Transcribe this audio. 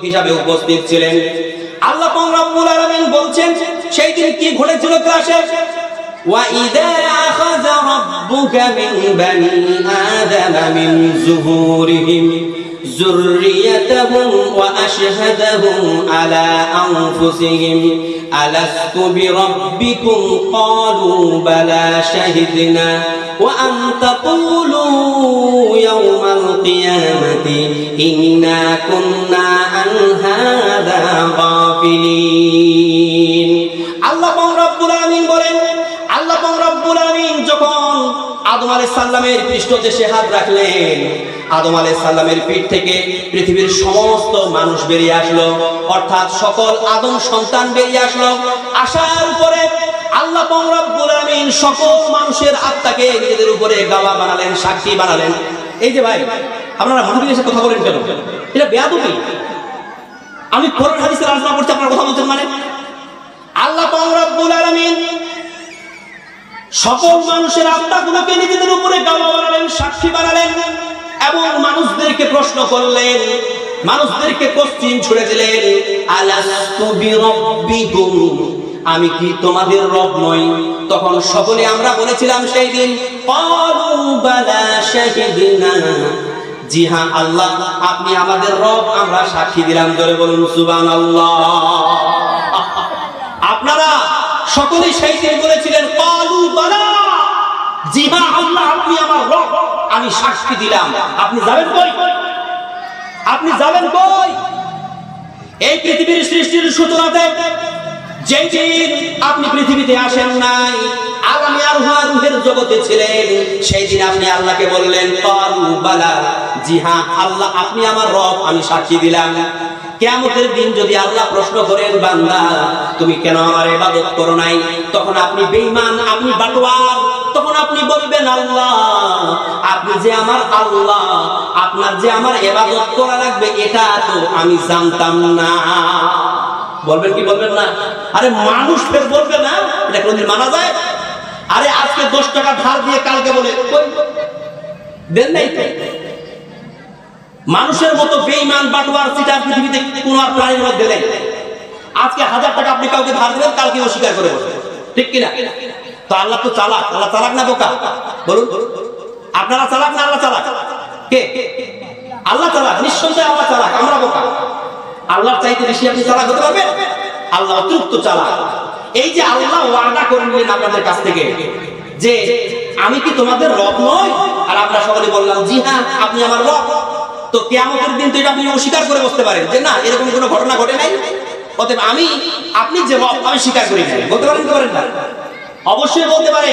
হিসাবে উপস্থিত ছিলেন। আল্লাহ পাক রব্বুল আলামিন বলছেন সেই দিন কি ঘটেছিল ক্লাসে, ওয়া ইযা আখাযা রাব্বুকা মিন বানি আদামা মিন যুহুরিহিম যুররিয়াতাহুম ওয়া আশহাদাহুম আলা আনফুসিহিম আলাস্তু বিরাব্বিকুম ক্বালু বালা শাহিদনা ওয়া আন তাকুলু ইয়াওমাল কিয়ামাতি ইন্না কুন্না আন হাযা গাফিলিন। আল্লাহ পাক রব্বুল আলামিন বলেন, আল্লাহ পাক রব্বুল আলামিন যখন আদম আলাইহিস সালামের পৃষ্ঠদেশে হাত রাখলেন, আদম আলাইহিস সালামের পিঠ থেকে পৃথিবীর সমস্ত মানুষ বেরিয়ে আসলো, অর্থাৎ সকল আদম সন্তান বেরিয়ে আসলো। আসার উপরে আল্লাহ পাক রব্বুল আলামিন সকল মানুষের আত্মাকে নিজেদের উপরে গাওয়া বানালেন, সাক্ষী বানালেন। এই যে ভাই, আপনারা মাহফিলে এসে কথা বলেন কেন? এটা বেয়াদবি। আমি কোরআন হাদিসের আলোচনা করতে আপনারা কথা বলছেন মানে? আল্লাহ পাক রব্বুল আলামিন সকল মানুষের আত্মাগুলোকে নিজেদের উপরে গাওয়া বানালেন, সাক্ষী বানালেন এবং মানুষদেরকে প্রশ্ন করলেন, মানুষদেরকে কোশ্চেন ছুড়ে দিলেন, আলাস্তু বিরাব্বিকুম, আমি কি তোমাদের রব নই? তখন সকলে আমরা বলেছিলাম সেই দিন, ক্বালু বালা শাহিদনা, জি হ্যাঁ আল্লাহ আপনি আমাদের রব, আমরা সাক্ষী দিলাম। জোরে বলুন সুবহানাল্লাহ। আপনারা সকলেই সেই দিন বলেছিলেন ক্বালু বালা, জি হ্যাঁ আল্লাহ আপনি আমার রব, আমি সাক্ষী দিলাম। আপনি যাবেন কই? আপনি যাবেন কই? এই পৃথিবীর সৃষ্টির সূচনাতে যেই দিন আপনি পৃথিবীতে আসেন নাই, আগামী রুহের জগতে ছিলেন, সেই দিন আপনি আল্লাহকে বললেন ক্বালু বালা, জি হ্যাঁ আল্লাহ আপনি আমার রব, আমি সাক্ষী দিলাম। কিয়ামতের দিন যদি আল্লাহ প্রশ্ন করেন, বান্দা তুমি কেন আমার ইবাদত করো নাই? তখন আপনি বেঈমান, আপনি বাটোয়ার, তখন আপনি বলবেন আল্লাহ আপনি যে আমার আল্লাহ, আপনার যে আমার ইবাদত করা লাগবে এটা তো আমি জানতাম না। বলবেন কি বলবেন না? আরে মানুষ ফের বলবে না, এটা কোনদিন মানা যায়? আরে আজকে 10 টাকা ধার দিয়ে কালকে বলে দেন নাই। মানুষের মতো বেঈমান বাটোয়ার চিটার পৃথিবীতে কোন আর প্রাণীর মধ্যে নেই। আজকে 1000 টাকা আপনি কাউকে ধার দিবেন, কালকে অস্বীকার করে বসে, ঠিক কিনা? তো আল্লাহ তো চালাক। আল্লাহ চালাক না বোকা? বলুন, আপনারা চালাক না আল্লাহ চালাক? কে? আল্লাহ চালাক, নিঃসন্দেহে আল্লাহ চালাক, আমরা বোকা। আল্লাহর চাইতে বেশি আপনি চালাক হতে পারবেন? আল্লাহ অতিরিক্ত চালাক। এই যে আল্লাহ ওয়াদা করে নিলেন আপনাদের কাছ থেকে যে আমি কি তোমাদের রব নই, আর আমরা সকলে বললাম জি হ্যাঁ আপনি আমার রব, তো কিয়ামতের দিন তো এটা আপনি অস্বীকার করে বসতে পারেন যে না এরকম কোনো ঘটনা ঘটে নাই, অতএব আপনি যে রব আমি স্বীকার করি নাই, বলতে পারেন কি পারেন না? অবশ্যই বলতে পারে।